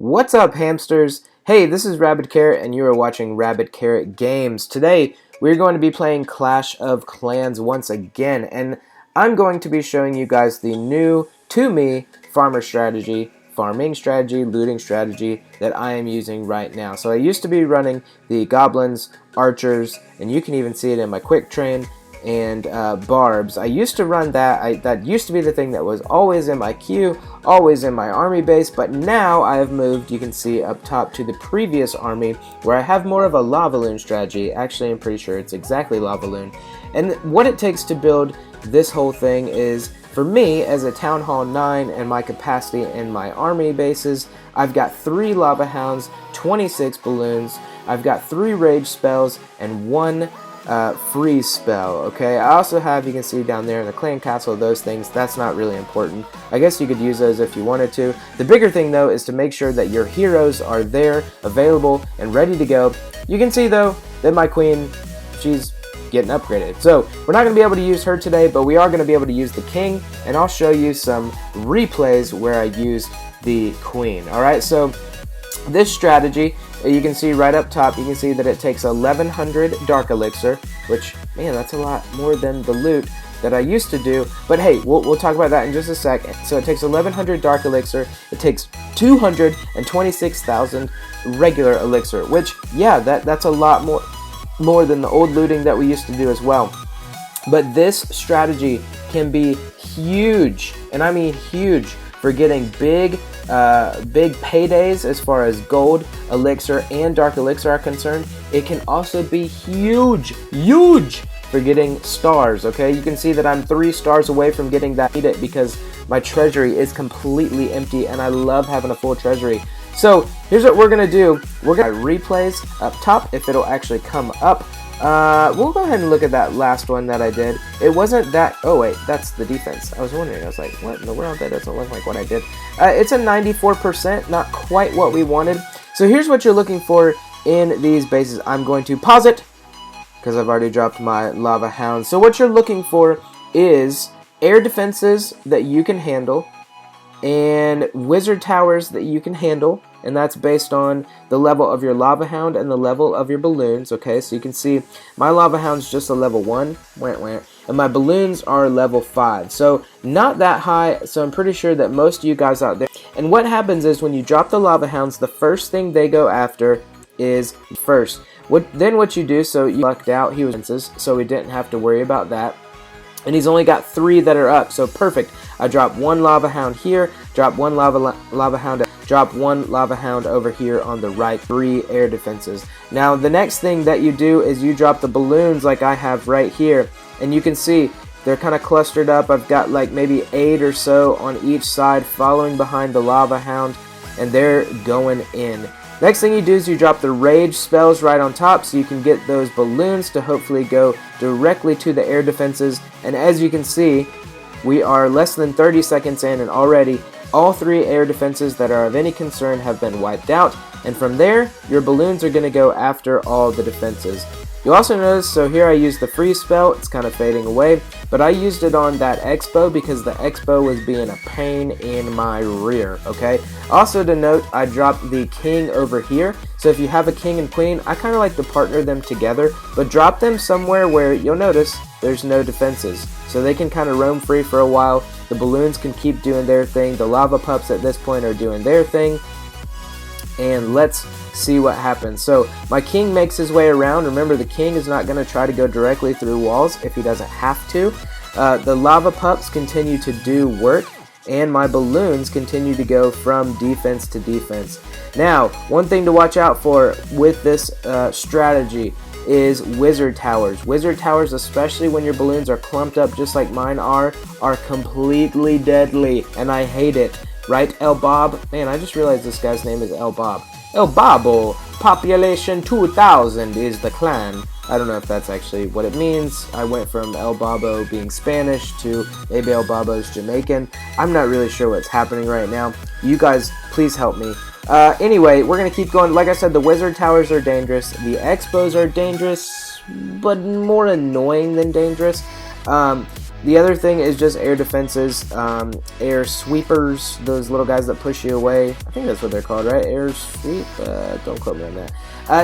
What's up, hamsters? Hey, this is Rabid Carrot, and you are watching Rabid Carrot Games. Today, we're going to be playing Clash of Clans once again, and I'm going to be showing you guys the new, to me, farming strategy, looting strategy that I am using right now. So I used to be running the goblins, archers, and you can even see it in my quick train, and barbs. I used to run that. That used to be the thing that was always in my queue, always in my army base, but now I have moved, you can see up top, to the previous army where I have more of a lava loon strategy. Actually, I'm pretty sure it's exactly lava loon. And what it takes to build this whole thing is, for me, as a Town Hall 9 and my capacity in my army bases, I've got 3 lava hounds, 26 balloons, I've got 3 rage spells, and 1 freeze spell. Okay, I also have, you can see down there in the clan castle, those things. That's not really important. I guess you could use those if you wanted to. The bigger thing though is to make sure that your heroes are there, available, and ready to go. You can see though that my queen, she's getting upgraded. So we're not going to be able to use her today, but we are going to be able to use the king, and I'll show you some replays where I use the queen. Alright, so this strategy, you can see right up top, you can see that it takes 1100 dark elixir, which, man, that's a lot more than the loot that I used to do. But hey, we'll talk about that in just a second. So it takes 1100 dark elixir, it takes 226,000 regular elixir, which, yeah, that's a lot more than the old looting that we used to do as well. But this strategy can be huge, and I mean huge, for getting big paydays as far as gold, elixir, and dark elixir are concerned. It can also be huge for getting stars. Okay, you can see that I'm 3 stars away from getting that edit because my treasury is completely empty, and I love having a full treasury. So here's what we're gonna do. We're gonna replays up top if it'll actually come up. We'll go ahead and look at that last one that I did. It wasn't that, oh wait, that's the defense. I was wondering, I was like, what in the world? That doesn't look like what I did. It's a 94%, not quite what we wanted. So here's what you're looking for in these bases. I'm going to pause it, because I've already dropped my lava hound. So what you're looking for is air defenses that you can handle, and wizard towers that you can handle, and that's based on the level of your lava hound and the level of your balloons. Okay, so you can see my lava hound's just a level 1, and my balloons are level 5, so not that high. So I'm pretty sure that most of you guys out there, and what happens is when you drop the lava hounds, the first thing they go after is first. What you do, so you lucked out, he was, so we didn't have to worry about that. And he's only got 3 that are up, so perfect. I drop 1 lava hound here, drop 1 lava hound, drop 1 lava hound over here on the right, 3 air defenses. Now the next thing that you do is you drop the balloons like I have right here, and you can see they're kind of clustered up. I've got like maybe 8 or so on each side following behind the lava hound, and they're going in. Next thing you do is you drop the rage spells right on top, so you can get those balloons to hopefully go directly to the air defenses. And as you can see, we are less than 30 seconds in, and already all 3 air defenses that are of any concern have been wiped out. And from there, your balloons are going to go after all the defenses. You'll also notice, so here I used the freeze spell, it's kind of fading away, but I used it on that Expo because the Expo was being a pain in my rear, okay? Also to note, I dropped the king over here, so if you have a king and queen, I kind of like to partner them together, but drop them somewhere where you'll notice there's no defenses, so they can kind of roam free for a while. The balloons can keep doing their thing, the lava pups at this point are doing their thing, and let's see what happens. So my king makes his way around. Remember, the king is not going to try to go directly through walls if he doesn't have to. The lava pups continue to do work, and my balloons continue to go from defense to defense. Now, one thing to watch out for with this strategy is wizard towers. Wizard towers, especially when your balloons are clumped up just like mine are completely deadly, and I hate it. Right, El Bob? Man, I just realized this guy's name is El Bob. El Babo, population 2000 is the clan. I don't know if that's actually what it means. I went from El Babo being Spanish to maybe El Babo's Jamaican. I'm not really sure what's happening right now. You guys, please help me. Anyway, we're going to keep going. Like I said, the wizard towers are dangerous. The expos are dangerous, but more annoying than dangerous. The other thing is just air defenses, air sweepers, those little guys that push you away. I think that's what they're called, right? Air sweep? Don't quote me on that.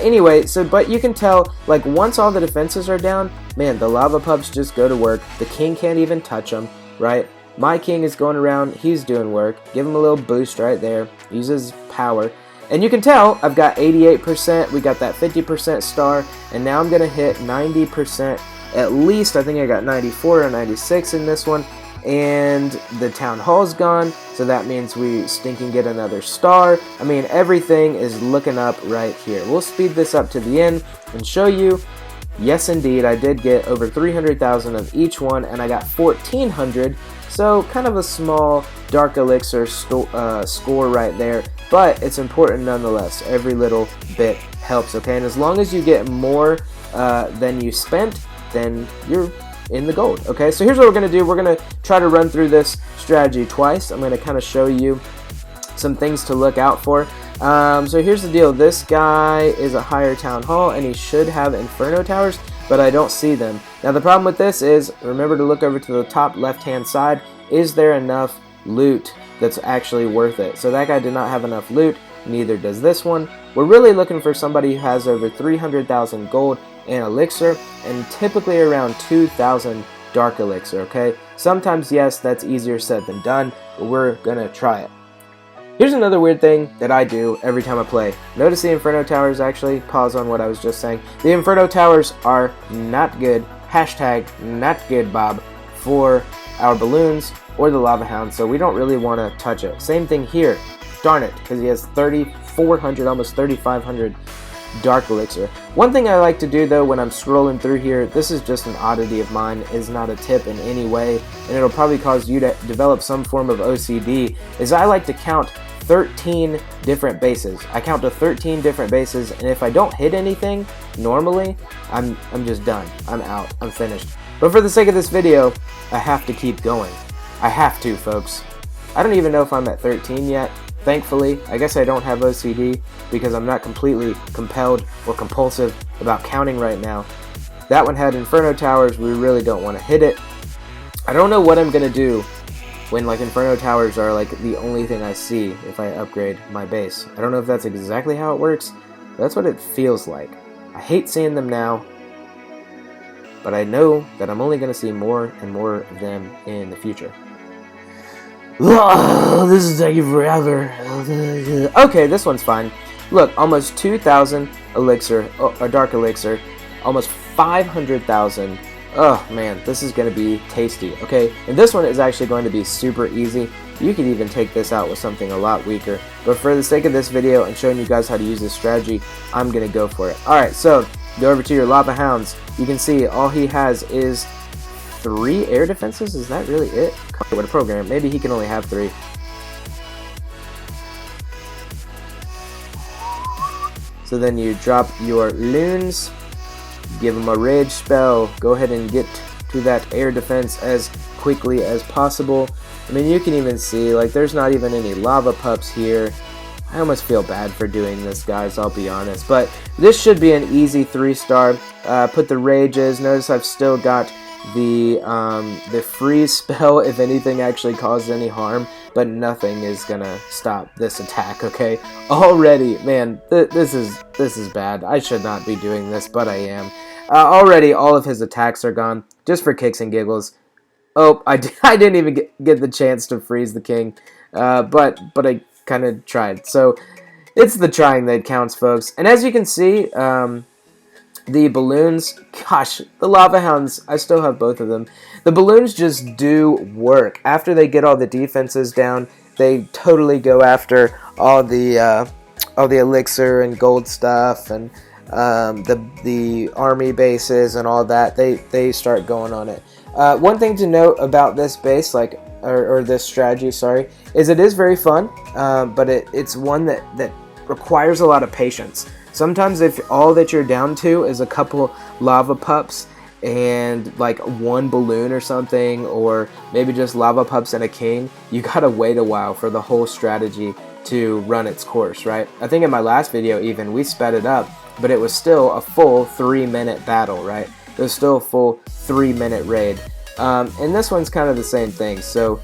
Anyway, but you can tell, like, once all the defenses are down, man, the lava pups just go to work. The king can't even touch them, right? My king is going around, he's doing work. Give him a little boost right there. Uses power. And you can tell I've got 88%, we got that 50% star, and now I'm going to hit 90% at least. I think I got 94 or 96 in this one. And the town hall's gone, so that means we stinking get another star. I mean, everything is looking up right here. We'll speed this up to the end and show you. Yes, indeed, I did get over 300,000 of each one, and I got 1,400. So kind of a small dark elixir score right there, but it's important nonetheless. Every little bit helps, okay? And as long as you get more than you spent, then you're in the gold, okay? So here's what we're going to do. We're going to try to run through this strategy twice. I'm going to kind of show you some things to look out for. So here's the deal. This guy is a higher town hall, and he should have inferno towers, but I don't see them. Now the problem with this is, remember to look over to the top left-hand side. Is there enough loot that's actually worth it? So that guy did not have enough loot, neither does this one. We're really looking for somebody who has over 300,000 gold and elixir, and typically around 2,000 dark elixir, okay? Sometimes, yes, that's easier said than done, but we're gonna try it. Here's another weird thing that I do every time I play. Notice the Inferno Towers, actually. Pause on what I was just saying. The Inferno Towers are not good. Hashtag not good, Bob, for our balloons or the Lava Hound, so we don't really want to touch it. Same thing here. Darn it, because he has 3,400, almost 3,500 dark elixir. One thing I like to do, though, when I'm scrolling through here, this is just an oddity of mine, is not a tip in any way, and it'll probably cause you to develop some form of OCD, is I like to count 13 different bases. I count to 13 different bases, and if I don't hit anything, normally, I'm just done. I'm out. I'm finished. But for the sake of this video, I have to keep going. I have to, folks. I don't even know if I'm at 13 yet. Thankfully, I guess I don't have OCD because I'm not completely compelled or compulsive about counting right now. That one had Inferno Towers. We really don't want to hit it. I don't know what I'm going to do when like Inferno Towers are like the only thing I see if I upgrade my base. I don't know if that's exactly how it works, but that's what it feels like. I hate seeing them now, but I know that I'm only going to see more and more of them in the future. Oh, this is taking forever. Okay, this one's fine. Look, almost 2,000 elixir, or dark elixir, almost 500,000. Oh man, this is going to be tasty, okay? And this one is actually going to be super easy. You could even take this out with something a lot weaker. But for the sake of this video and showing you guys how to use this strategy, I'm going to go for it. Alright, so go over to your Lava Hounds. You can see all he has is 3 air defenses. Is that really it? What a program. Maybe he can only have 3. So then you drop your loons. Give him a rage spell. Go ahead and get to that air defense as quickly as possible. I mean, you can even see, like, there's not even any lava pups here. I almost feel bad for doing this, guys, I'll be honest. But this should be an easy 3-star. Put the rages. Notice I've still got the freeze spell if anything actually caused any harm. But nothing is gonna stop this attack, okay? Already, man, this is bad. I should not be doing this, but I am. Already, all of his attacks are gone, just for kicks and giggles. Oh, I didn't even get the chance to freeze the king, but I kind of tried. So, it's the trying that counts, folks. And as you can see, the balloons, gosh, the Lava Hounds, I still have both of them. The balloons just do work. After they get all the defenses down, they totally go after all the elixir and gold stuff and the army bases and all that. They start going on it. One thing to note about this base, or this strategy, sorry, is it is very fun, but it's one that requires a lot of patience. Sometimes if all that you're down to is a couple lava pups and like one balloon or something, or maybe just lava pups and a king, you gotta wait a while for the whole strategy to run its course, right? I think in my last video even, we sped it up, but it was still a full 3-minute battle, right? It was still a full 3-minute raid. And this one's kind of the same thing. So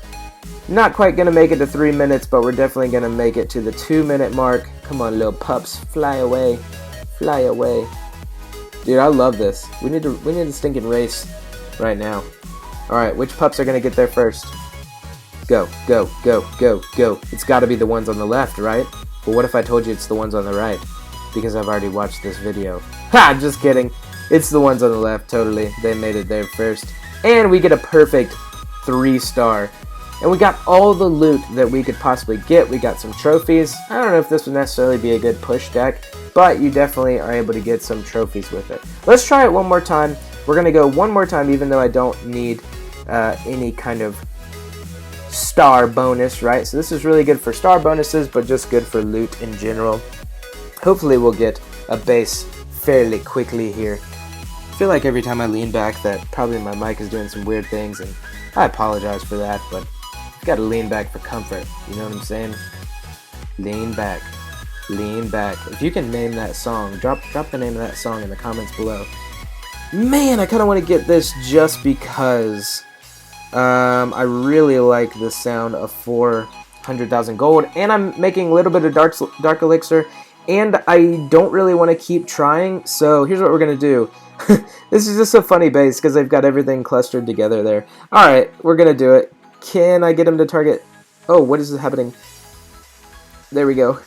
not quite going to make it to 3 minutes, but we're definitely going to make it to the 2-minute mark. Come on, little pups. Fly away. Fly away. Dude, I love this. We need a stinking race right now. Alright, which pups are going to get there first? Go, go, go, go, go. It's got to be the ones on the left, right? But what if I told you it's the ones on the right? Because I've already watched this video. Ha! Just kidding. It's the ones on the left, totally. They made it there first. And we get a perfect 3-star. And we got all the loot that we could possibly get. We got some trophies. I don't know if this would necessarily be a good push deck, but you definitely are able to get some trophies with it. Let's try it one more time. We're going to go one more time, even though I don't need any kind of star bonus, right? So this is really good for star bonuses, but just good for loot in general. Hopefully we'll get a base fairly quickly here. I feel like every time I lean back that probably my mic is doing some weird things, and I apologize for that, but I've got to lean back for comfort. You know what I'm saying? Lean back. Lean back. If you can name that song, drop the name of that song in the comments below. Man, I kind of want to get this just because I really like the sound of 400,000 gold, and I'm making a little bit of dark elixir, and I don't really want to keep trying, so here's what we're going to do. This is just a funny base because I've got everything clustered together there. Alright, we're going to do it. Can I get him to target? Oh, what is happening? There we go.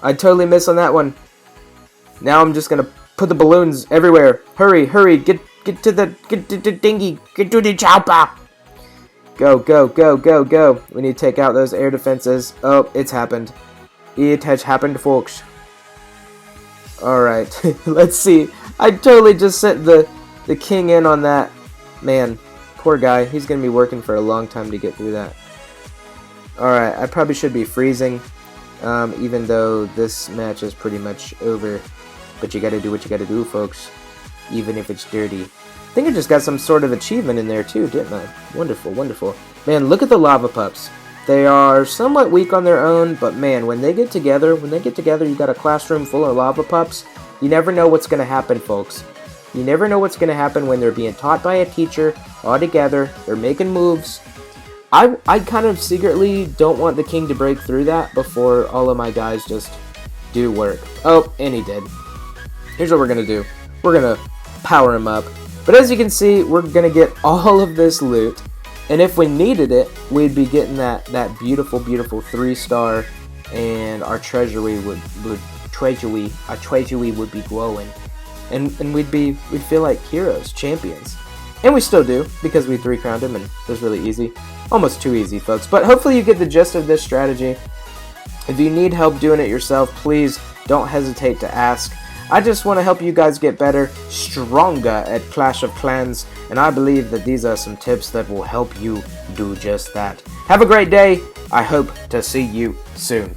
I totally missed on that one. Now I'm just going to put the balloons everywhere. Hurry, hurry, get to the dinghy. Get to the chopper. Go, go, go, go, go. We need to take out those air defenses. Oh, it's happened. It has happened, folks. Alright, let's see. I totally just sent the king in on that. Man, poor guy. He's going to be working for a long time to get through that. Alright, I probably should be freezing, even though this match is pretty much over. But you gotta do what you gotta do, folks, even if it's dirty. I think I just got some sort of achievement in there too, didn't I? Wonderful, wonderful. Man, look at the lava pups. They are somewhat weak on their own, but man, when they get together, you got a classroom full of lava pups. You never know what's going to happen, folks. You never know what's going to happen when they're being taught by a teacher, all together, they're making moves. I kind of secretly don't want the king to break through that before all of my guys just do work. Oh, and he did. Here's what we're going to do. We're going to power him up. But as you can see, we're going to get all of this loot. And if we needed it, we'd be getting that beautiful, beautiful 3-star, and our treasury would be glowing, and we'd feel like heroes, champions, and we still do because we 3-crowned him, and it was really easy, almost too easy, folks. But hopefully you get the gist of this strategy. If you need help doing it yourself, please don't hesitate to ask. I just want to help you guys get better, stronger at Clash of Clans, and I believe that these are some tips that will help you do just that. Have a great day. I hope to see you soon.